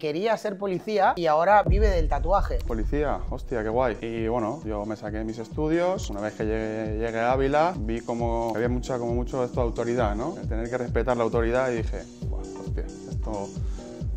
Quería ser policía y ahora vive del tatuaje. Policía, hostia, qué guay. Y bueno, yo me saqué mis estudios. Una vez que llegué a Ávila, vi como había mucho esto de autoridad, ¿no? El tener que respetar la autoridad y dije, hostia, esto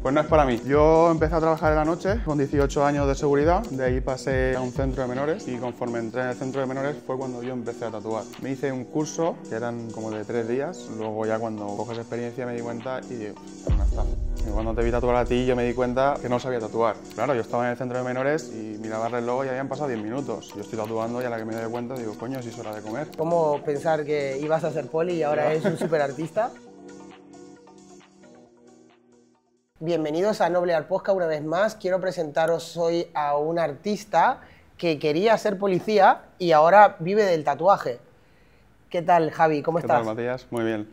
pues no es para mí. Yo empecé a trabajar en la noche con 18 años de seguridad, de ahí pasé a un centro de menores y conforme entré en el centro de menores fue cuando yo empecé a tatuar. Me hice un curso que eran como de 3 días, luego ya cuando coges experiencia me di cuenta y digo, es una estafa. Y cuando te vi tatuar a ti yo me di cuenta que no sabía tatuar. Claro, yo estaba en el centro de menores y miraba el reloj y habían pasado 10 minutos. Yo estoy tatuando y a la que me doy cuenta digo, coño, si es hora de comer. ¿Cómo pensar que ibas a ser poli y ahora eres un superartista? Bienvenidos a Noble Art Podcast una vez más. Quiero presentaros hoy a un artista que quería ser policía y ahora vive del tatuaje. ¿Qué tal, Javi? ¿Cómo estás? ¿Qué tal, Matías? Muy bien.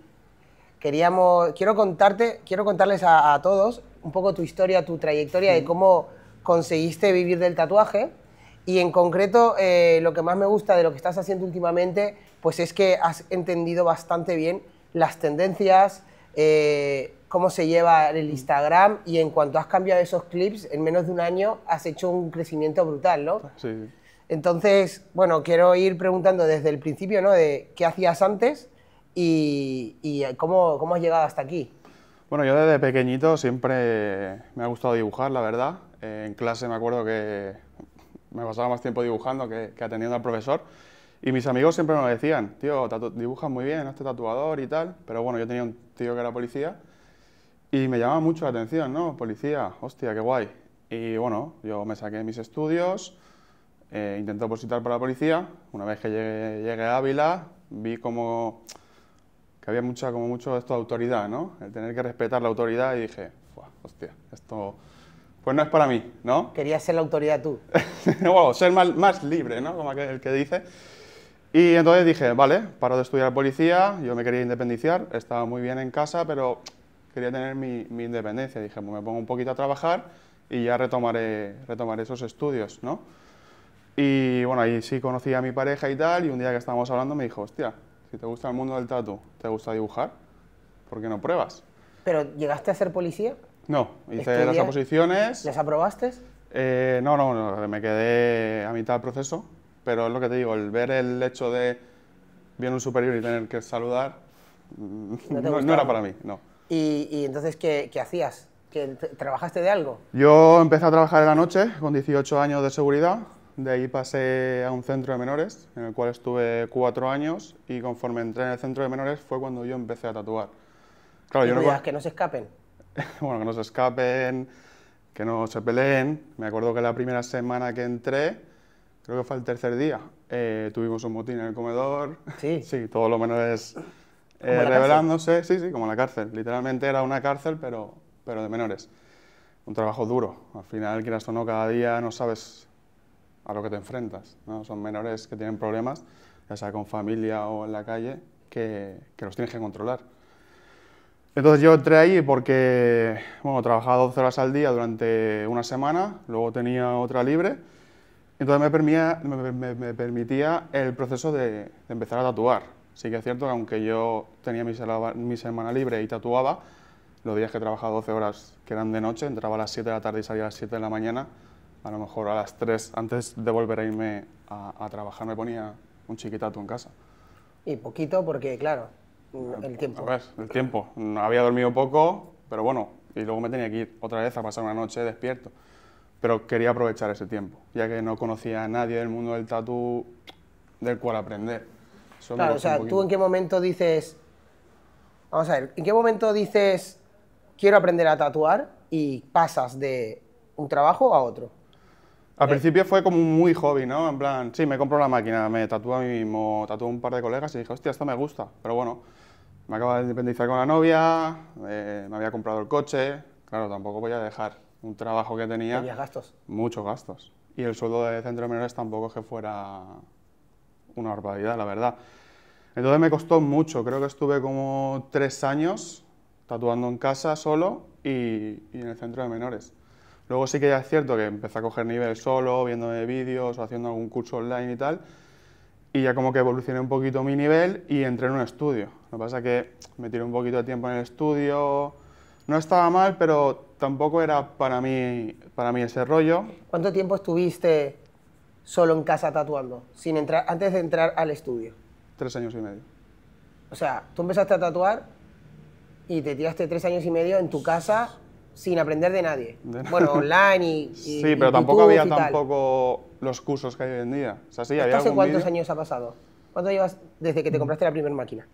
Quiero contarles a todos un poco tu historia, tu trayectoria de cómo conseguiste vivir del tatuaje y en concreto lo que más me gusta de lo que estás haciendo últimamente pues es que has entendido bastante bien las tendencias, cómo se lleva el Instagram y en cuanto has cambiado esos clips, en menos de un año has hecho un crecimiento brutal, ¿no? Sí. Entonces, bueno, quiero ir preguntando desde el principio, ¿no? De qué hacías antes y cómo has llegado hasta aquí. Bueno, yo desde pequeñito siempre me ha gustado dibujar, la verdad. En clase me acuerdo que me pasaba más tiempo dibujando que atendiendo al profesor. Y mis amigos siempre me lo decían, tío, dibujas muy bien, este tatuador y tal. Pero bueno, yo tenía un tío que era policía y me llamaba mucho la atención, ¿no? Policía, hostia, qué guay. Y bueno, yo me saqué mis estudios, intenté opositar para la policía. Una vez que llegué a Ávila, vi como que había mucho esto de autoridad, ¿no? El tener que respetar la autoridad y dije, hostia, esto pues no es para mí, ¿no? Querías ser la autoridad tú. Bueno, ser más libre, ¿no? Como el que dice. Y entonces dije, vale, paro de estudiar policía, yo me quería independizar, estaba muy bien en casa, pero quería tener mi independencia. Dije, pues me pongo un poquito a trabajar y ya retomaré esos estudios, ¿no? Y bueno, ahí sí conocí a mi pareja y tal, y un día que estábamos hablando me dijo, hostia, si te gusta el mundo del tatu, te gusta dibujar, ¿por qué no pruebas? ¿Pero llegaste a ser policía? No, hice las oposiciones. ¿Las aprobaste? No, me quedé a mitad del proceso, pero es lo que te digo, el ver el hecho de viene un superior y tener que saludar, no era para mí, no. ¿Y entonces qué hacías? ¿Trabajaste de algo? Yo empecé a trabajar en la noche con 18 años de seguridad, de ahí pasé a un centro de menores, en el cual estuve 4 años y conforme entré en el centro de menores fue cuando yo empecé a tatuar. Claro, yo no... que no se escapen. Bueno, que no se escapen, que no se peleen. Me acuerdo que la primera semana que entré, creo que fue el tercer día, tuvimos un motín en el comedor. Sí. Sí, todos los menores rebelándose. Sí, como en la cárcel. Literalmente era una cárcel, pero de menores. Un trabajo duro. Al final, quieras o no, cada día no sabes a lo que te enfrentas, ¿no? Son menores que tienen problemas, ya sea con familia o en la calle, que los tienes que controlar. Entonces yo entré ahí porque, bueno, trabajaba 12 horas al día durante una semana, luego tenía otra libre, entonces me permitía el proceso de empezar a tatuar. Sí que es cierto que aunque yo tenía mi semana libre y tatuaba, los días que trabajaba 12 horas que eran de noche, entraba a las 7 de la tarde y salía a las 7 de la mañana, a lo mejor a las 3, antes de volver a irme a trabajar, me ponía un chiquitatu en casa. Y poquito porque, claro, el tiempo. A ver, el tiempo. Había dormido poco, pero bueno, y luego me tenía que ir otra vez a pasar una noche despierto. Pero quería aprovechar ese tiempo, ya que no conocía a nadie del mundo del tatu del cual aprender. Eso claro, o sea, ¿tú en qué momento dices... Vamos a ver, ¿en qué momento dices quiero aprender a tatuar y pasas de un trabajo a otro? Al principio fue como muy hobby, ¿no? En plan, sí, me compro la máquina, me tatúo a mí mismo, tatúo a un par de colegas y dije, hostia, esto me gusta. Pero bueno, me acabo de independizar con la novia, me había comprado el coche, claro, tampoco voy a dejar un trabajo que tenía. ¿Tenías gastos? Muchos gastos. Y el sueldo de centro de menores tampoco es que fuera una barbaridad, la verdad. Entonces me costó mucho, creo que estuve como 3 años tatuando en casa solo y en el centro de menores. Luego sí que ya es cierto que empecé a coger nivel solo, viendo vídeos o haciendo algún curso online y tal, y ya como que evolucioné un poquito mi nivel y entré en un estudio. Lo que pasa es que me tiré un poquito de tiempo en el estudio, no estaba mal, pero tampoco era para mí ese rollo. ¿Cuánto tiempo estuviste solo en casa tatuando, sin entrar, antes de entrar al estudio? 3 años y medio. O sea, tú empezaste a tatuar y te tiraste 3 años y medio en tu casa sin aprender de nadie. Bueno, online y sí, pero tampoco había tampoco los cursos que hay hoy en día. O sea, sí, había ¿Hace cuántos vídeo. años ha pasado? ¿Cuánto llevas desde que te compraste la primera máquina?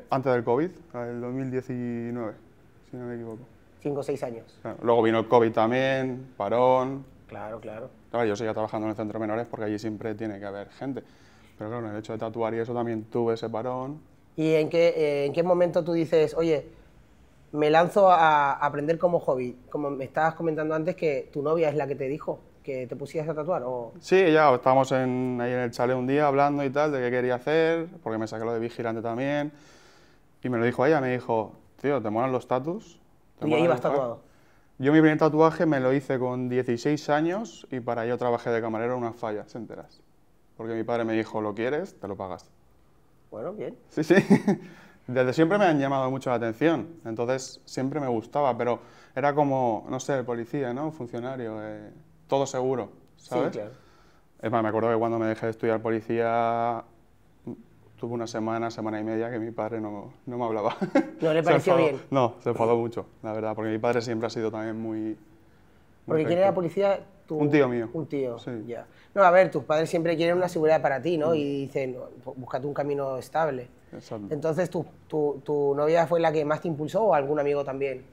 Antes del COVID, el 2019, si no me equivoco. 5 o 6 años. Claro, luego vino el COVID también, parón. Claro, claro. Claro, yo seguía trabajando en el centro de menores porque allí siempre tiene que haber gente. Pero claro, en el hecho de tatuar y eso también tuve ese parón. ¿Y en qué momento tú dices, oye, me lanzo a aprender como hobby? Como me estabas comentando antes que tu novia es la que te dijo que te pusieras a tatuar, ¿o? Sí, ya estábamos ahí en el chalet un día hablando y tal, de qué quería hacer, porque me saqué lo de vigilante también. Y me lo dijo ella, me dijo, tío, ¿te molan los tatus? ¿Tú ya ibas tatuado? Yo mi primer tatuaje me lo hice con 16 años y para ello trabajé de camarero en unas fallas enteras. Porque mi padre me dijo, ¿lo quieres? Te lo pagas. Bueno, bien. Sí, sí. Desde siempre me han llamado mucho la atención, entonces siempre me gustaba, pero era como, no sé, el policía, ¿no? Un funcionario, todo seguro, ¿sabes? Sí, claro. Es más, me acuerdo que cuando me dejé de estudiar policía, tuve una semana y media que mi padre no me hablaba. ¿No le pareció bien? No, se enfadó mucho, la verdad, porque mi padre siempre ha sido también muy Porque ¿quién era policía? Un tío mío. Un tío, sí. Ya. No, a ver, tus padres siempre quieren una seguridad para ti, ¿no? Y dicen, búscate un camino estable. Exacto. Entonces, ¿tu novia fue la que más te impulsó o algún amigo también?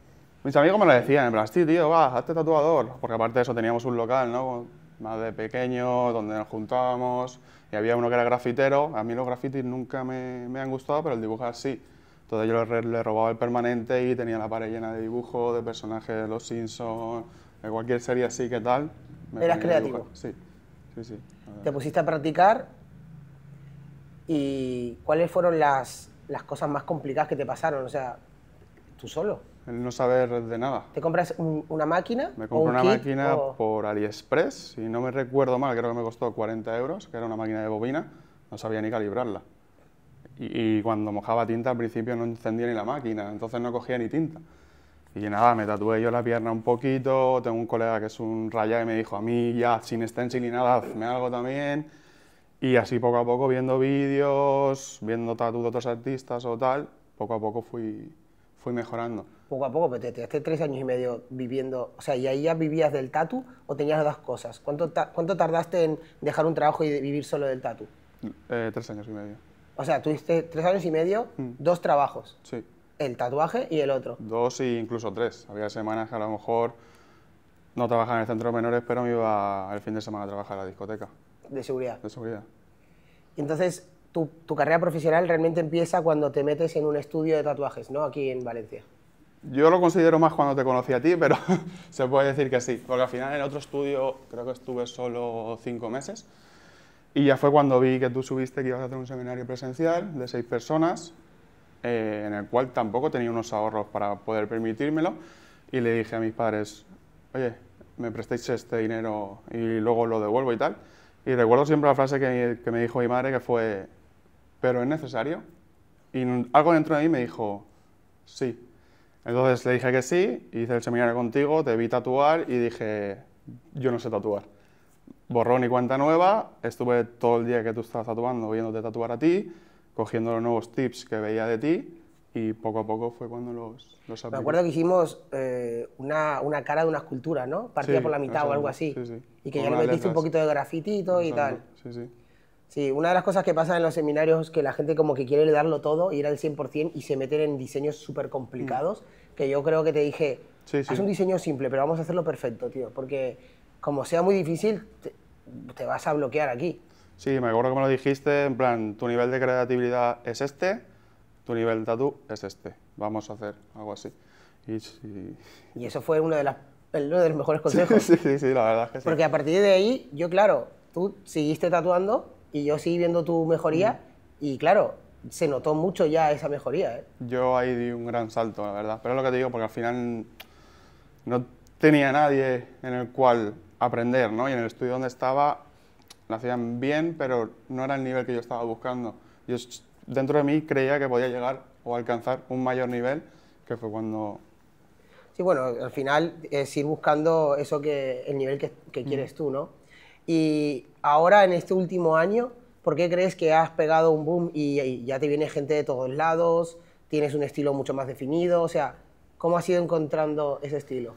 Mis amigos me lo decían, en plan, sí, tío, va, hazte tatuador. Porque aparte de eso teníamos un local, ¿no? Más de pequeño, donde nos juntábamos. Y había uno que era grafitero. A mí los grafitis nunca me han gustado, pero el dibujar sí. Entonces yo le robaba el permanente y tenía la pared llena de dibujos, de personajes de los Simpsons, de cualquier serie así que tal. ¿Eras creativo? Sí, sí, sí. Te pusiste a practicar y ¿cuáles fueron las cosas más complicadas que te pasaron? O sea, tú solo. El no saber de nada. ¿Te compras una máquina? Me compré una máquina por AliExpress, si no me recuerdo mal, creo que me costó 40 euros, que era una máquina de bobina, no sabía ni calibrarla. Y cuando mojaba tinta al principio no encendía ni la máquina, entonces no cogía ni tinta. Y nada, me tatué yo la pierna un poquito, tengo un colega que es un raya y me dijo, a mí ya sin stencil ni nada, hazme algo también. Y así poco a poco, viendo vídeos, viendo tatu de otros artistas o tal, poco a poco fui mejorando. Poco a poco, pero te tiraste 3 años y medio viviendo, o sea, ¿y ahí ya vivías del tatu o tenías las dos cosas? ¿Cuánto tardaste en dejar un trabajo y vivir solo del tatu? 3 años y medio. O sea, tuviste 3 años y medio, 2 trabajos. Sí. El tatuaje y el otro. 2 e incluso 3. Había semanas que a lo mejor no trabajaba en el centro de menores, pero me iba el fin de semana a trabajar a la discoteca. De seguridad. De seguridad. Y entonces, tu carrera profesional realmente empieza cuando te metes en un estudio de tatuajes, ¿no? Aquí en Valencia. Yo lo considero más cuando te conocí a ti, pero se puede decir que sí. Porque al final en otro estudio creo que estuve solo 5 meses. Y ya fue cuando vi que tú subiste que ibas a hacer un seminario presencial de 6 personas, en el cual tampoco tenía unos ahorros para poder permitírmelo. Y le dije a mis padres, oye, me prestéis este dinero y luego lo devuelvo y tal. Y recuerdo siempre la frase que me dijo mi madre, que fue, ¿pero es necesario? Y algo dentro de mí me dijo, sí. Entonces le dije que sí, hice el seminario contigo, te vi tatuar y dije, yo no sé tatuar. Borrón y cuenta nueva, estuve todo el día que tú estabas tatuando viéndote tatuar a ti, cogiendo los nuevos tips que veía de ti y poco a poco fue cuando los apliqué. Me acuerdo que hicimos una cara de una escultura, ¿no? Partida Sí, por la mitad exacto, o algo así. sí, sí. Y que Con ya le unas metiste un letras. poquito de grafitito y tal. Sí, sí. Sí, una de las cosas que pasa en los seminarios es que la gente como que quiere darlo todo, ir al 100% y se meten en diseños súper complicados, que yo creo que te dije, Sí, haz sí. un diseño simple, pero vamos a hacerlo perfecto, tío, porque como sea muy difícil, te vas a bloquear aquí. Sí, me acuerdo que me lo dijiste, en plan, tu nivel de creatividad es este, tu nivel de tatú es este. Vamos a hacer algo así. Y eso fue uno de los mejores consejos. Sí, sí, sí, la verdad es que sí. Porque a partir de ahí, yo claro, tú seguiste tatuando y yo seguí viendo tu mejoría y claro, se notó mucho ya esa mejoría, ¿eh? Yo ahí di un gran salto, la verdad. Pero es lo que te digo, porque al final no tenía nadie en el cual aprender, ¿no? Y en el estudio donde estaba lo hacían bien, pero no era el nivel que yo estaba buscando. Yo dentro de mí creía que podía llegar o alcanzar un mayor nivel, que fue cuando... Sí, bueno, al final es ir buscando eso el nivel que quieres tú, ¿no? Y ahora, en este último año, ¿por qué crees que has pegado un boom y ya te viene gente de todos lados, tienes un estilo mucho más definido? O sea, ¿cómo has ido encontrando ese estilo?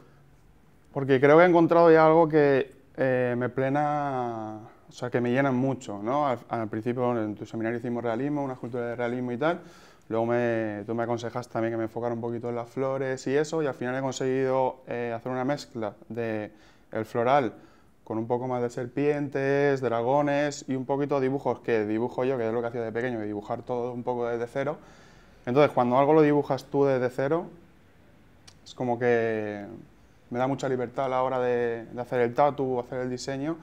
Porque creo que he encontrado ya algo que me plena, o sea, que me llena mucho, ¿no? Al principio en tu seminario hicimos realismo, una escultura de realismo y tal, luego tú me aconsejaste también que me enfocara un poquito en las flores y eso, y al final he conseguido hacer una mezcla de el floral con un poco más de serpientes, dragones y un poquito de dibujos que dibujo yo, que es lo que hacía de pequeño, de dibujar todo un poco desde cero. Entonces, cuando algo lo dibujas tú desde cero, es como que me da mucha libertad a la hora de hacer el tatu, hacer el diseño,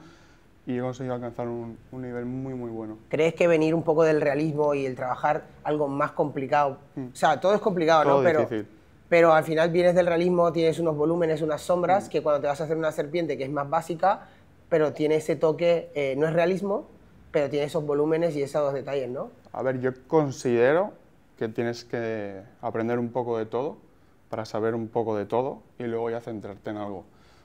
y he conseguido alcanzar un nivel muy, muy bueno. ¿Crees que venir un poco del realismo y el trabajar algo más complicado? O sea, todo es complicado, todo ¿no? difícil. Pero al final vienes del realismo, tienes unos volúmenes, unas sombras, que cuando te vas a hacer una serpiente que es más básica, pero tiene ese toque, no es realismo, pero tiene esos volúmenes y esos detalles, ¿no? A ver, yo considero que tienes que aprender un poco de todo para saber un poco de todo y luego ya centrarte en algo.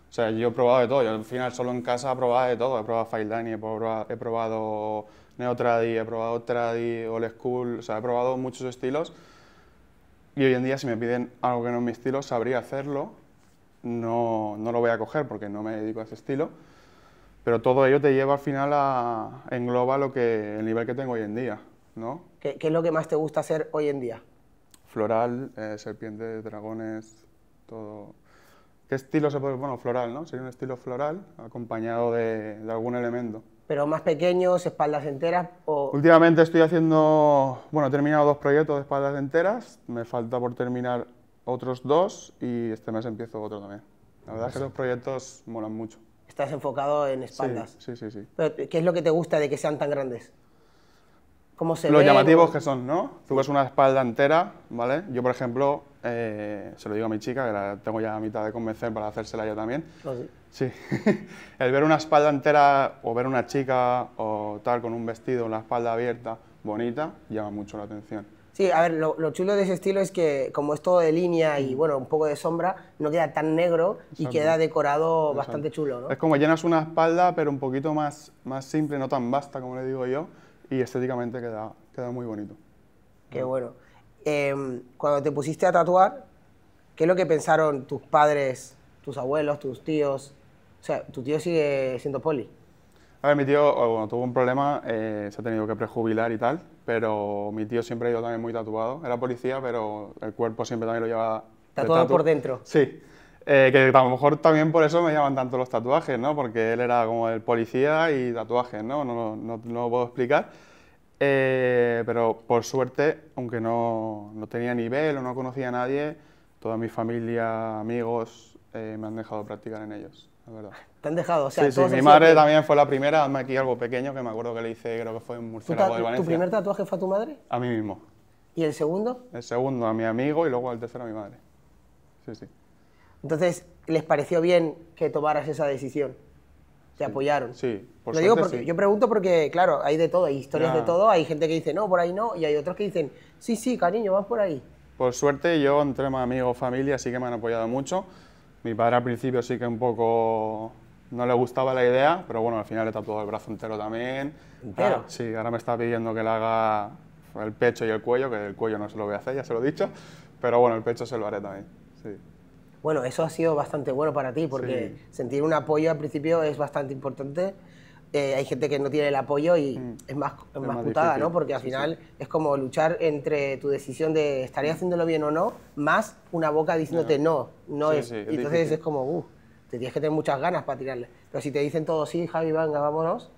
O sea, yo he probado de todo, yo al final solo en casa he probado de todo, he probado fine line, he probado neotradi, he probado tradi, old school, o sea, he probado muchos estilos. Y hoy en día, si me piden algo que no es mi estilo, sabría hacerlo. No lo voy a coger porque no me dedico a ese estilo. Pero todo ello te lleva al final engloba el nivel que tengo hoy en día, ¿no? ¿Qué es lo que más te gusta hacer hoy en día? Floral, serpientes, dragones, todo. ¿Qué estilo se puede...? Bueno, floral, ¿no? Sería un estilo floral acompañado de algún elemento. ¿Pero más pequeños, espaldas enteras o...? Últimamente estoy haciendo... Bueno, he terminado 2 proyectos de espaldas enteras, me falta por terminar otros 2 y este mes empiezo otro también. La verdad es que los proyectos molan mucho. Estás enfocado en espaldas. Sí. ¿Pero qué es lo que te gusta de que sean tan grandes? ¿Cómo se Los ven? llamativos que son, ¿no? Tú ves una espalda entera, ¿vale? Yo, por ejemplo, se lo digo a mi chica, que la tengo ya a mitad de convencer para hacérsela yo también. ¿Oh, sí? Sí. El ver una espalda entera o ver una chica o tal con un vestido, una espalda abierta, bonita, llama mucho la atención. Sí, a ver, lo chulo de ese estilo es que como es todo de línea y bueno, un poco de sombra, no queda tan negro y Exacto. queda decorado Exacto. bastante chulo, ¿no? Es como llenas una espalda, pero un poquito más simple, no tan vasta como le digo yo, y estéticamente queda muy bonito. Qué bueno. Cuando te pusiste a tatuar, ¿qué es lo que pensaron tus padres, tus abuelos, tus tíos? O sea, ¿tu tío sigue siendo poli? A ver, mi tío, bueno, tuvo un problema, se ha tenido que prejubilar y tal, pero mi tío siempre ha ido también muy tatuado. Era policía, pero el cuerpo siempre también lo lleva... ¿Tatuado por dentro? Sí. Que a lo mejor también por eso me llaman tanto los tatuajes, ¿no? Porque él era como el policía y tatuajes, ¿no? No lo puedo explicar. Pero por suerte, aunque no tenía nivel o no conocía a nadie, toda mi familia, amigos, me han dejado practicar en ellos, la verdad. ¿Te han dejado? O sea, Sí, mi madre también fue la primera, hazme aquí algo pequeño, que me acuerdo que le hice, creo que fue en Murciélago de Valencia. ¿Tu primer tatuaje fue a tu madre? A mí mismo. ¿Y el segundo? El segundo a mi amigo y luego el tercero a mi madre. Sí. Entonces, ¿les pareció bien que tomaras esa decisión? ¿Te apoyaron? Sí, por Lo suerte digo porque sí. yo pregunto porque, claro, hay de todo, hay historias de todo, hay gente que dice, no, por ahí no, y hay otros que dicen, sí, cariño, vas por ahí. Por suerte yo, entre mis amigos, familia, sí que me han apoyado mucho. Mi padre al principio sí que un poco no le gustaba la idea, pero bueno, al final le tatuó el brazo entero también. ¿Entero? Sí, ahora me está pidiendo que le haga el pecho y el cuello, que el cuello no se lo voy a hacer, ya se lo he dicho, pero bueno, el pecho se lo haré también, sí. Bueno, eso ha sido bastante bueno para ti, porque sentir un apoyo al principio es bastante importante. Hay gente que no tiene el apoyo y es más putada, difícil, ¿no? Porque al final es como luchar entre tu decisión de estaré haciéndolo bien o no, más una boca diciéndote no es. Sí, y entonces difícil. es como, te tienes que tener muchas ganas para tirarle. Pero si te dicen todos, sí, Javi, venga, vámonos.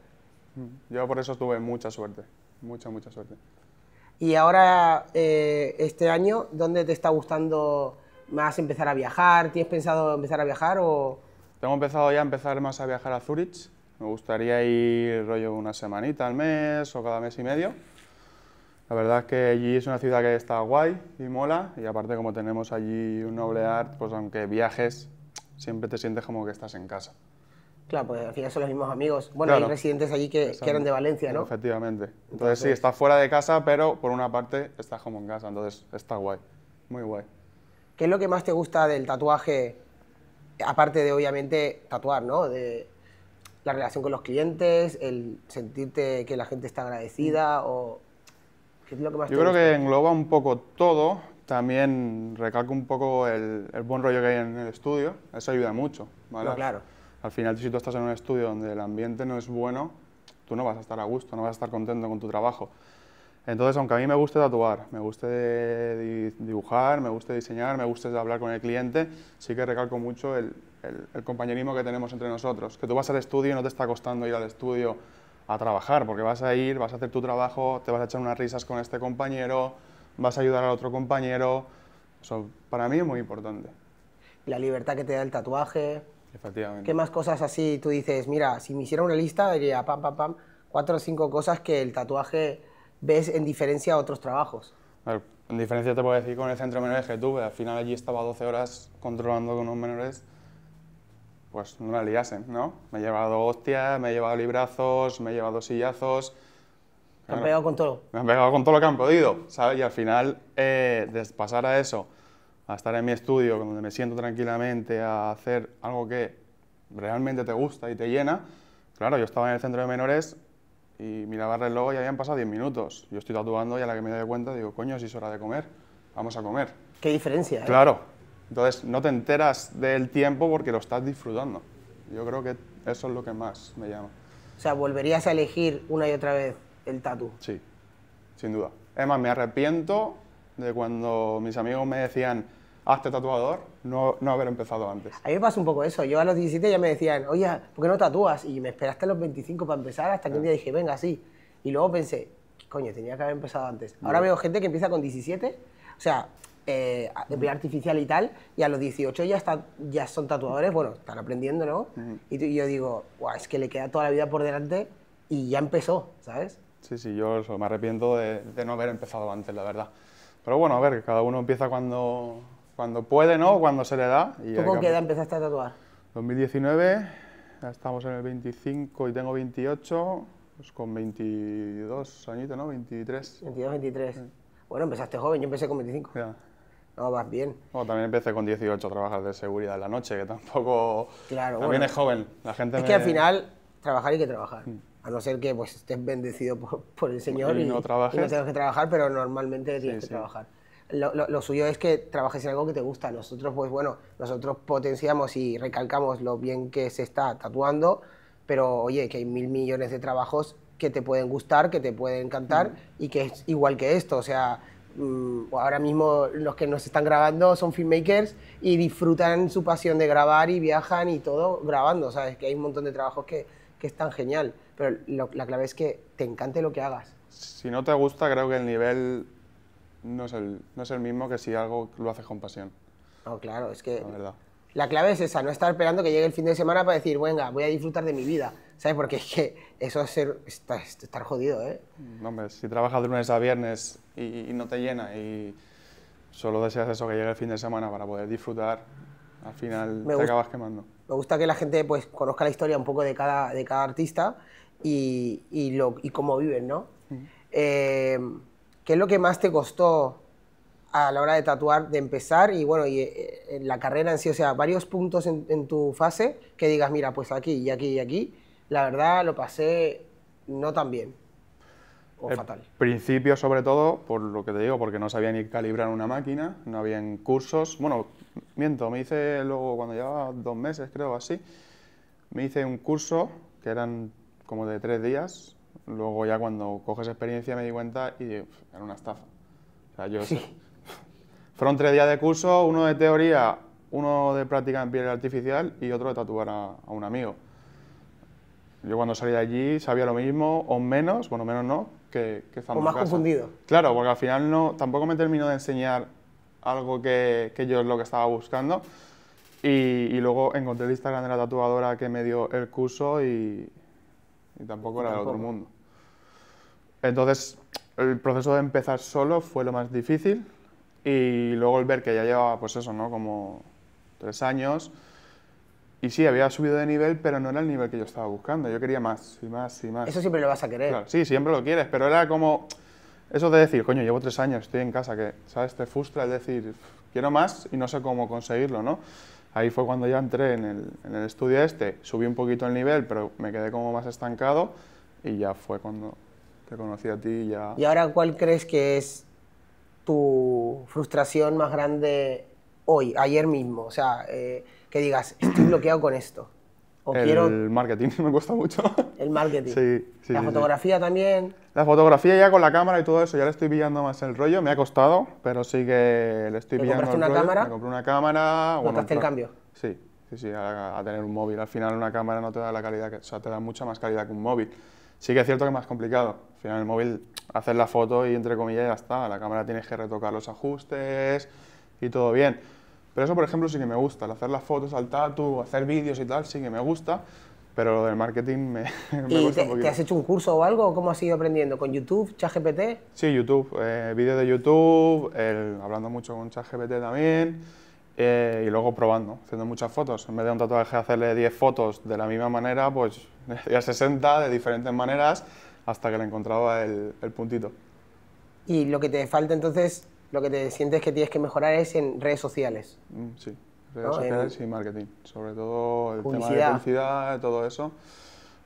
Yo por eso tuve mucha suerte, mucha suerte. Y ahora, este año, ¿dónde te está gustando más empezar a viajar? ¿Tienes pensado empezar a viajar o...? Tengo empezado ya a empezar más a viajar a Zurich. Me gustaría ir rollo una semanita al mes o cada mes y medio. La verdad es que allí es una ciudad que está guay y mola, y aparte como tenemos allí un noble art, pues aunque viajes, siempre te sientes como que estás en casa. Claro, pues al final son los mismos amigos. Bueno, Claro. hay residentes allí que eran de Valencia, ¿no? Efectivamente. Entonces sí, estás fuera de casa, pero por una parte estás como en casa, entonces está guay, muy guay. ¿Qué es lo que más te gusta del tatuaje, aparte de obviamente tatuar, ¿no? De la relación con los clientes, el sentirte que la gente está agradecida o qué es lo que más te Yo creo gusta? que engloba un poco todo, también recalco un poco el buen rollo que hay en el estudio, eso ayuda mucho, ¿vale? No, claro. Al final, si tú estás en un estudio donde el ambiente no es bueno, tú no vas a estar a gusto, no vas a estar contento con tu trabajo. Entonces, aunque a mí me guste tatuar, me guste dibujar, me guste diseñar, me guste hablar con el cliente, sí que recalco mucho el compañerismo que tenemos entre nosotros. Que tú vas al estudio y no te está costando ir al estudio a trabajar, porque vas a ir, vas a hacer tu trabajo, te vas a echar unas risas con este compañero, vas a ayudar al otro compañero. Eso para mí es muy importante. La libertad que te da el tatuaje. Efectivamente. ¿Qué más cosas así tú dices? Mira, si me hiciera una lista, diría pam, pam, pam, 4 o 5 cosas que el tatuaje ves en diferencia a otros trabajos. A ver, en diferencia te puedo decir con el centro de menores que tuve, al final allí estaba 12 horas controlando con unos menores, pues no la liasen, ¿no? Me he llevado hostias, me he llevado librazos, me he llevado sillazos. ¿Te han pegado con todo? Me han pegado con todo lo que han podido, ¿sabes? Y al final, de pasar a eso, a estar en mi estudio, donde me siento tranquilamente, a hacer algo que realmente te gusta y te llena, claro, yo estaba en el centro de menores y miraba el reloj y habían pasado 10 minutos. Yo estoy tatuando y a la que me doy cuenta digo, coño, si es hora de comer, vamos a comer. Qué diferencia, ¿eh? Claro, entonces no te enteras del tiempo porque lo estás disfrutando. Yo creo que eso es lo que más me llama. O sea, ¿volverías a elegir una y otra vez el tatu? Sí, sin duda. Además, me arrepiento de cuando mis amigos me decían, hazte tatuador, no haber empezado antes. A mí me pasa un poco eso. Yo a los 17 ya me decían, oye, ¿por qué no tatúas? Y me esperaste a los 25 para empezar, hasta que un día dije, venga, sí. Y luego pensé, coño, tenía que haber empezado antes. Ahora veo gente que empieza con 17, o sea, de piel artificial y tal, y a los 18 ya son tatuadores, bueno, están aprendiendo, ¿no? Y yo digo, guau, es que le queda toda la vida por delante y ya empezó, ¿sabes? Sí, sí, yo me arrepiento de no haber empezado antes, la verdad. Pero bueno, a ver, cada uno empieza cuando puede, ¿no? Cuando se le da. Y ¿Tú con qué edad empezaste a tatuar? 2019, ya estamos en el 25 y tengo 28, pues con 22 añitos, ¿no? 23. 22, 23. Bueno, empezaste joven, yo empecé con 25. Ya. No, vas bien. Bueno, también empecé con 18 a trabajar de seguridad en la noche, que tampoco... Claro, también bueno, es joven. La gente es que al final, trabajar hay que trabajar. A no ser que pues, estés bendecido por el Señor Y y no trabajes. y no tengas que trabajar, pero normalmente tienes que trabajar. Lo suyo es que trabajes en algo que te gusta. Nosotros, pues bueno, nosotros potenciamos y recalcamos lo bien que se está tatuando, pero oye, que hay 1000 millones de trabajos que te pueden gustar, que te pueden encantar y que es igual que esto. O sea, ahora mismo los que nos están grabando son filmmakers y disfrutan su pasión de grabar y viajan y todo grabando. ¿Sabes? Que hay un montón de trabajos que están genial, pero la clave es que te encante lo que hagas. Si no te gusta, creo que el nivel no es el mismo que si algo lo haces con pasión. No, claro, es que La verdad. la clave es esa, no estar esperando que llegue el fin de semana para decir, venga, voy a disfrutar de mi vida, ¿sabes? Porque es que eso es estar jodido, ¿eh? No, hombre, si trabajas de lunes a viernes y no te llena y solo deseas eso, que llegue el fin de semana para poder disfrutar, al final te acabas quemando. Me gusta que la gente pues conozca la historia un poco de cada artista y cómo viven, ¿no? ¿Qué es lo que más te costó a la hora de tatuar, de empezar y bueno, y en la carrera en sí, o sea, varios puntos en tu fase que digas, mira, pues aquí y aquí y aquí, la verdad lo pasé no tan bien o fatal? Principio, sobre todo, por lo que te digo, porque no sabía ni calibrar una máquina, no habían cursos. Bueno, miento, me hice luego, cuando llevaba 2 meses, creo, así, me hice un curso que eran como de 3 días. Luego ya cuando coges experiencia me di cuenta y era una estafa. O sea, yo sé. Fueron 3 días de curso, uno de teoría, uno de práctica en piel artificial y otro de tatuar a un amigo. Yo cuando salí de allí sabía lo mismo o menos, bueno, menos no, que estando O más en casa. confundido. Claro, porque al final tampoco me terminó de enseñar algo que yo es lo que estaba buscando. Y luego encontré el Instagram de la tatuadora que me dio el curso y tampoco era del otro mundo. Entonces, el proceso de empezar solo fue lo más difícil y luego el ver que ya llevaba, pues eso, ¿no? Como 3 años. Y sí, había subido de nivel, pero no era el nivel que yo estaba buscando. Yo quería más y más y más. Eso siempre lo vas a querer. Claro, sí, siempre lo quieres, pero era como eso de decir, coño, llevo 3 años, estoy en casa, que, ¿sabes? Te frustra el decir, quiero más y no sé cómo conseguirlo, ¿no? Ahí fue cuando ya entré en el estudio subí un poquito el nivel, pero me quedé como más estancado y ya fue cuando te conocí a ti y ya... ¿Y ahora cuál crees que es tu frustración más grande hoy, ayer mismo? O sea, que digas, estoy bloqueado con esto. O el marketing me cuesta mucho. El marketing. Sí. La fotografía también. La fotografía ya con la cámara y todo eso, ya le estoy pillando más el rollo. Me ha costado, pero sí que le estoy pillando el rollo. ¿Cámara? Me compré una cámara. ¿Notaste el cambio? Sí, a tener un móvil. Al final una cámara no te da la calidad, o sea, te da mucha más calidad que un móvil. Sí que es cierto que es más complicado. Al final el móvil, hacer la foto y entre comillas ya está. La cámara tienes que retocar los ajustes y todo bien. Pero eso, por ejemplo, sí que me gusta. El hacer las fotos al tatu, hacer vídeos y tal, sí que me gusta. Pero lo del marketing me gusta un poquito. ¿Te has hecho un curso o algo? ¿Cómo has ido aprendiendo? ¿Con YouTube? ¿ChatGPT? Sí, YouTube. Vídeos de YouTube, hablando mucho con ChatGPT también. Y luego probando, haciendo muchas fotos. En vez de un tatuaje hacerle 10 fotos de la misma manera, pues ya 60 de diferentes maneras hasta que le encontraba el puntito. Y lo que te falta entonces, lo que te sientes que tienes que mejorar es en redes sociales. Sí, redes sociales y marketing. Sobre todo el publicidad. tema de publicidad, todo eso.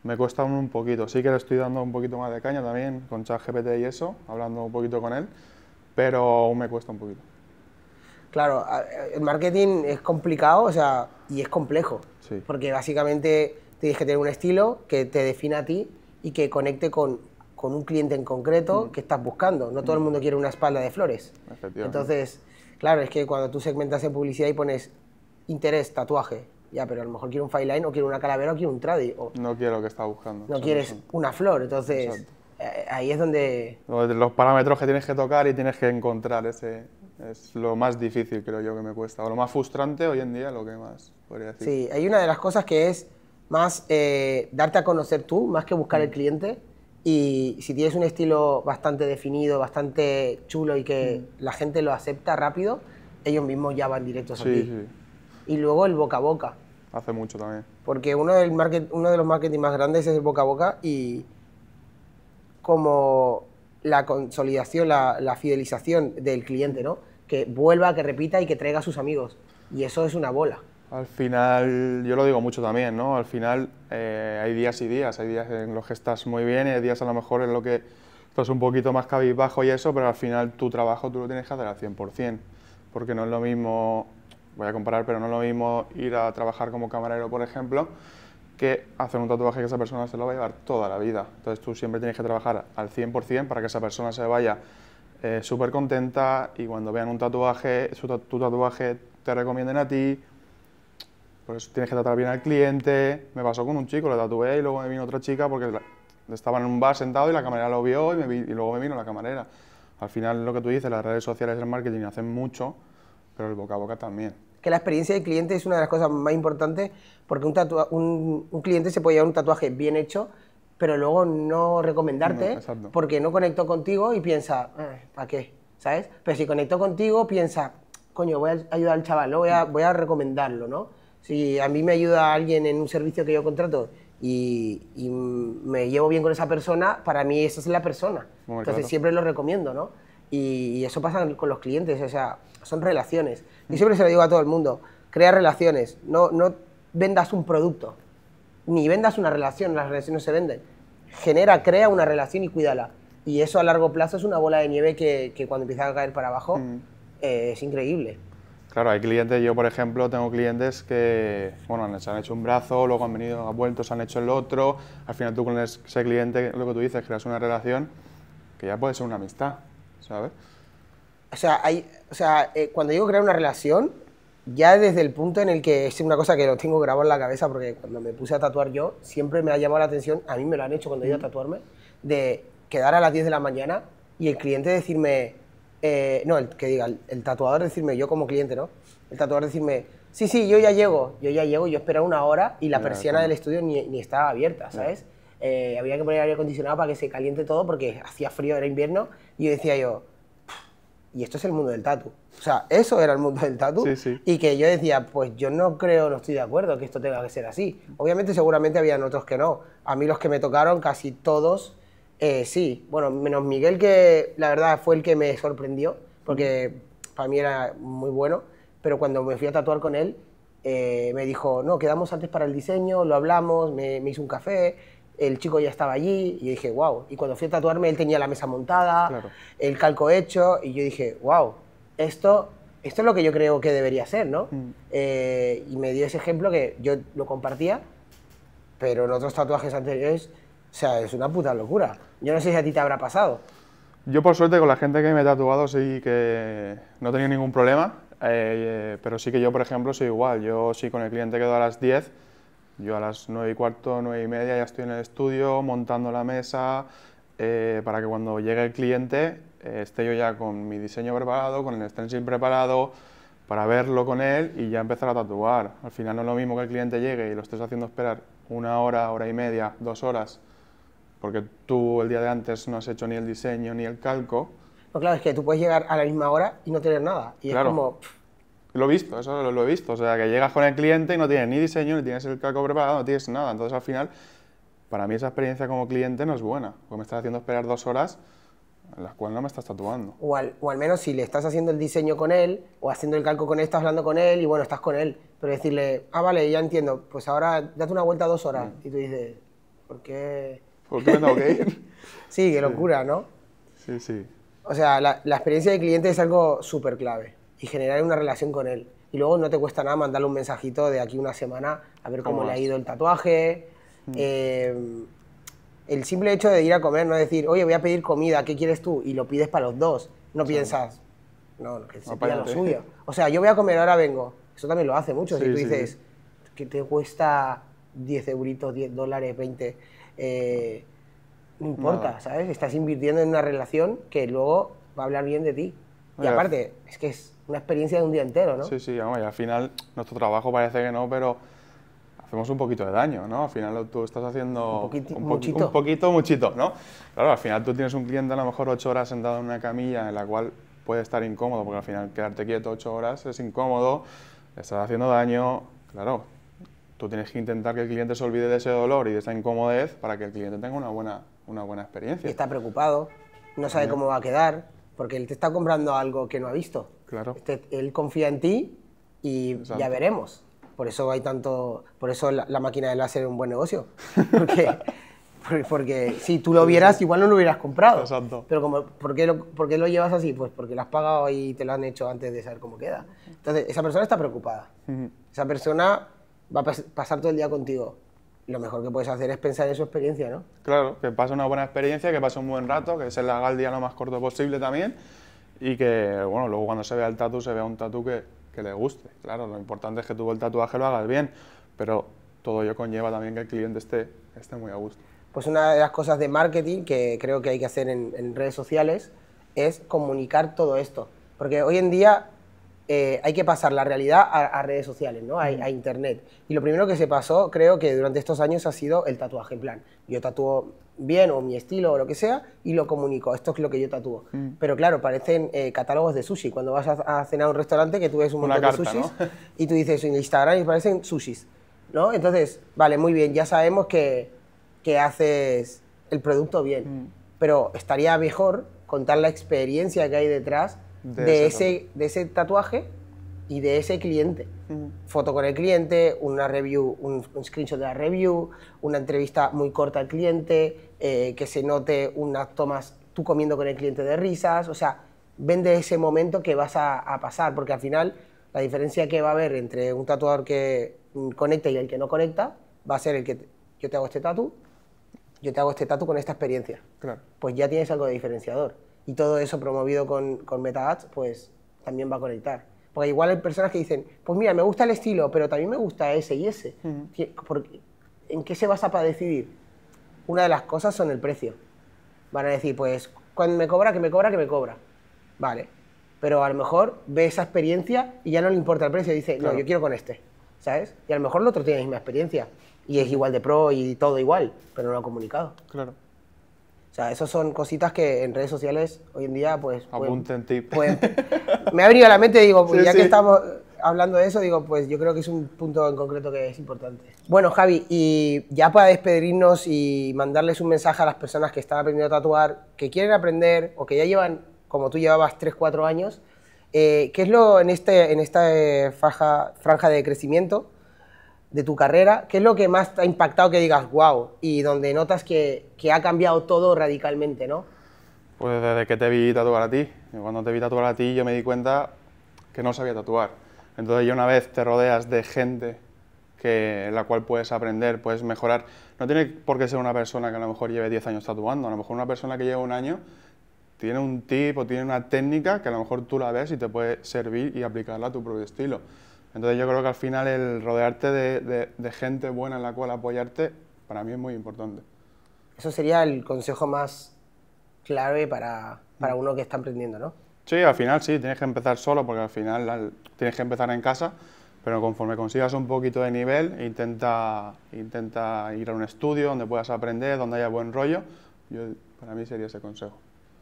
Me cuesta un poquito. Sí que le estoy dando un poquito más de caña también con ChatGPT y eso, hablando un poquito con él, pero aún me cuesta un poquito. Claro, el marketing es complicado, o sea, y es complejo, sí. Porque básicamente tienes que tener un estilo que te defina a ti y que conecte con un cliente en concreto que estás buscando. No todo el mundo quiere una espalda de flores. Entonces, claro, es que cuando tú segmentas en publicidad y pones interés, tatuaje, ya, pero a lo mejor quiere un fine line o quiere una calavera o quiere un tradi. No quiero lo que está buscando. No quieres una flor, entonces ahí es donde... Los parámetros que tienes que tocar y tienes que encontrar es lo más difícil, creo yo, que me cuesta. O lo más frustrante hoy en día, lo que más podría decir. Sí, hay una de las cosas que es más darte a conocer tú, más que buscar el cliente. Y si tienes un estilo bastante definido, bastante chulo y que la gente lo acepta rápido, ellos mismos ya van directos a ti. Sí. Y luego el boca a boca. Hace mucho también. Porque uno de los marketing más grandes es el boca a boca y como la consolidación, la fidelización del cliente, ¿no? Que vuelva, que repita y que traiga a sus amigos. Y eso es una bola. Al final, yo lo digo mucho también, ¿no? Al final hay días y días. Hay días en los que estás muy bien y hay días a lo mejor en los que estás un poquito más cabizbajo y eso, pero al final tu trabajo tú lo tienes que hacer al 100%. Porque no es lo mismo, voy a comparar, pero no es lo mismo ir a trabajar como camarero, por ejemplo, que hacer un tatuaje que esa persona se lo va a llevar toda la vida. Entonces tú siempre tienes que trabajar al 100% para que esa persona se vaya súper contenta y cuando vean un tatuaje, tu tatuaje te recomienden a ti. Por eso tienes que tratar bien al cliente. Me pasó con un chico, le tatué y luego me vino otra chica porque estaba en un bar sentado y la camarera lo vio y luego me vino la camarera. Al final, lo que tú dices, las redes sociales y el marketing hacen mucho, pero el boca a boca también. Que la experiencia del cliente es una de las cosas más importantes porque un cliente se puede llevar un tatuaje bien hecho, pero luego no recomendarte porque no conectó contigo y piensa, ¿para qué? ¿Sabes? Pero si conectó contigo, piensa, coño, voy a ayudar al chaval, ¿no? voy a recomendarlo, ¿no? Si a mí me ayuda alguien en un servicio que yo contrato y me llevo bien con esa persona, para mí esa es la persona. Entonces siempre lo recomiendo, ¿no? Y eso pasa con los clientes, o sea, son relaciones. Yo siempre se lo digo a todo el mundo, crea relaciones, no vendas un producto, ni vendas una relación, las relaciones se venden. Crea una relación y cuídala. Y eso a largo plazo es una bola de nieve que cuando empieza a caer para abajo es increíble. Claro, hay clientes, yo por ejemplo tengo clientes que, bueno, se han hecho un brazo, luego han venido, han vuelto, se han hecho el otro, al final tú con ese cliente, lo que tú dices, creas una relación que ya puede ser una amistad, ¿sabes? O sea, cuando digo crear una relación, ya desde el punto en el que es una cosa que lo tengo grabado en la cabeza, porque cuando me puse a tatuar yo, siempre me ha llamado la atención, a mí me lo han hecho cuando he ido a tatuarme, de quedar a las 10 de la mañana y el cliente decirme, el tatuador decirme, yo como cliente, ¿no? El tatuador decirme, sí, yo ya llego, yo esperaba una hora y la persiana del estudio ni estaba abierta, ¿sabes? Había que poner aire acondicionado para que se caliente todo porque hacía frío, era invierno, y yo decía y esto es el mundo del tatu. O sea, eso era el mundo del tatu, y que yo decía, pues yo no estoy de acuerdo que esto tenga que ser así. Obviamente, seguramente habían otros que no. A mí los que me tocaron, casi todos, sí. Bueno, menos Miguel, que la verdad fue el que me sorprendió, porque para mí era muy bueno, pero cuando me fui a tatuar con él, me dijo, no, quedamos antes para el diseño, lo hablamos, me hizo un café, el chico ya estaba allí, y yo dije, wow. Y cuando fui a tatuarme, él tenía la mesa montada, Claro. el calco hecho, y yo dije, wow, esto es lo que yo creo que debería ser, ¿no? Y me dio ese ejemplo que yo lo compartía, pero en otros tatuajes anteriores, o sea, es una puta locura. Yo no sé si a ti te habrá pasado. Yo, por suerte, con la gente que me he tatuado sí que no he tenido ningún problema, pero sí que yo, por ejemplo, soy igual. Yo, si con el cliente quedo a las 10, yo a las 9:15, 9:30 ya estoy en el estudio montando la mesa para que cuando llegue el cliente esté yo ya con mi diseño preparado, con el stencil preparado, para verlo con él y ya empezar a tatuar. Al final no es lo mismo que el cliente llegue y lo estés haciendo esperar 1 hora, 1 hora y media, 2 horas, porque tú el día de antes no has hecho ni el diseño ni el calco. No, claro, es que tú puedes llegar a la misma hora y no tener nada. Y Claro. es como... Lo he visto, eso lo he visto. O sea, que llegas con el cliente y no tienes ni diseño, ni tienes el calco preparado, no tienes nada. Entonces, al final, para mí esa experiencia como cliente no es buena, porque me estás haciendo esperar 2 horas en las cuales no me estás tatuando. O al menos si le estás haciendo el diseño con él, o haciendo el calco con él, estás hablando con él y bueno, estás con él. Pero decirle, ah, vale, ya entiendo, pues ahora date una vuelta 2 horas. Y tú dices, ¿por qué? ¿Por qué me tengo que ir? Sí, qué locura, ¿no? Sí, sí. O sea, la experiencia del cliente es algo súper clave y generar una relación con él. Y luego no te cuesta nada mandarle un mensajito de aquí una semana a ver cómo le ha ido el tatuaje. El simple hecho de ir a comer, no decir, oye, voy a pedir comida, ¿qué quieres tú? Y lo pides para los dos. No piensas, no, que se pida lo suyo. O sea, yo voy a comer, ahora vengo. Eso también lo hace mucho. Sí, Si tú sí, dices, sí. que te cuesta 10 euritos, 10 dólares, 20, no importa, Nada. ¿sabes? Estás invirtiendo en una relación que luego va a hablar bien de ti. Y Oye, aparte, es que es una experiencia de un día entero, ¿no? Sí, sí, vamos, y al final nuestro trabajo parece que no, pero hacemos un poquito de daño, ¿no? Al final tú estás haciendo muchito. un poquito, muchito, ¿no? Claro, al final tú tienes un cliente a lo mejor 8 horas sentado en una camilla en la cual puede estar incómodo, porque al final quedarte quieto 8 horas es incómodo, le estás haciendo daño, claro. Tú tienes que intentar que el cliente se olvide de ese dolor y de esa incomodez para que el cliente tenga una buena experiencia. Y está preocupado, no sabe cómo va a quedar, porque él te está comprando algo que no ha visto. Claro. Él confía en ti y Exacto. ya veremos. Por eso hay tanto, por eso la máquina de láser es un buen negocio. Porque si tú lo vieras, igual no lo hubieras comprado. Exacto. Pero ¿por qué lo llevas así? Pues porque lo has pagado y te lo han hecho antes de saber cómo queda. Entonces, esa persona está preocupada. Esa persona va a pasar todo el día contigo. Lo mejor que puedes hacer es pensar en su experiencia, ¿no? Claro, que pase una buena experiencia, que pase un buen rato, que se le haga el día lo más corto posible también y que, bueno, luego cuando se vea el tatu, se vea un tatu que le guste. Claro, lo importante es que tú el tatuaje lo hagas bien, pero todo ello conlleva también que el cliente esté muy a gusto. Pues una de las cosas de marketing que creo que hay que hacer en redes sociales es comunicar todo esto. Porque hoy en día hay que pasar la realidad a redes sociales, ¿no? A internet. Y lo primero que se pasó, creo que durante estos años ha sido el tatuaje. En plan, yo tatúo bien o mi estilo o lo que sea y lo comunico. Esto es lo que yo tatúo. Pero claro, parecen catálogos de sushi. Cuando vas a cenar a un restaurante que tú ves un montón de sushis, ¿no? Y tú dices en Instagram y parecen sushis, ¿no? Entonces, vale, muy bien, ya sabemos que haces el producto bien. Pero estaría mejor contar la experiencia que hay detrás de ese tatuaje y de ese cliente. Foto con el cliente, una review, un screenshot de la review, una entrevista muy corta al cliente, que se note unas tomas tú comiendo con el cliente de risas. O sea, vende ese momento que vas a pasar, porque al final la diferencia que va a haber entre un tatuador que conecta y el que no conecta va a ser el que yo te hago este tatu, yo te hago este tatu con esta experiencia. Claro. Pues ya tienes algo de diferenciador. Y todo eso promovido con MetaAds, pues también va a conectar. Porque igual hay personas que dicen, pues mira, me gusta el estilo, pero también me gusta ese y ese. ¿En qué se basa para decidir? Una de las cosas son el precio. Van a decir, pues, cuando me cobra, que me cobra, que me cobra. Vale. Pero a lo mejor ve esa experiencia y ya no le importa el precio. Dice, claro, no, yo quiero con este. ¿Sabes? Y a lo mejor el otro tiene la misma experiencia. Y es igual de pro y todo igual, pero no lo ha comunicado. Claro. O sea, esas son cositas que en redes sociales hoy en día, pues... Apunten tip. Me ha venido a la mente, digo, pues Sí, ya sí. que estamos hablando de eso, digo, pues yo creo que es un punto en concreto que es importante. Bueno, Javi, y ya para despedirnos y mandarles un mensaje a las personas que están aprendiendo a tatuar, que quieren aprender o que ya llevan, como tú llevabas 3-4 años, ¿Qué es en esta franja de crecimiento de tu carrera, qué es lo que más te ha impactado que digas, wow, y donde notas que ha cambiado todo radicalmente, ¿no? Pues desde que te vi tatuar a ti. Cuando te vi tatuar a ti yo me di cuenta que no sabía tatuar. Entonces ya una vez te rodeas de gente en la cual puedes aprender, puedes mejorar. No tiene por qué ser una persona que a lo mejor lleve 10 años tatuando, a lo mejor una persona que lleva un año tiene un tip o tiene una técnica que a lo mejor tú la ves y te puede servir y aplicarla a tu propio estilo. Entonces yo creo que al final el rodearte de gente buena en la cual apoyarte, para mí es muy importante. Eso sería el consejo más clave para uno que está emprendiendo, ¿no? Sí, al final sí, tienes que empezar solo porque al final tienes que empezar en casa, pero conforme consigas un poquito de nivel, intenta ir a un estudio donde puedas aprender, donde haya buen rollo. Para mí sería ese consejo.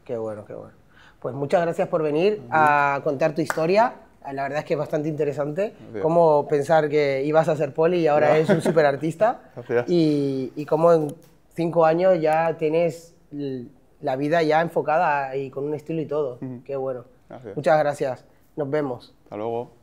Qué bueno, qué bueno. Pues muchas gracias por venir a contar tu historia. La verdad es que es bastante interesante cómo pensar que ibas a ser poli y ahora eres un súper artista. Gracias. Y cómo en 5 años ya tienes la vida ya enfocada y con un estilo y todo. Qué bueno. Gracias. Muchas gracias. Nos vemos. Hasta luego.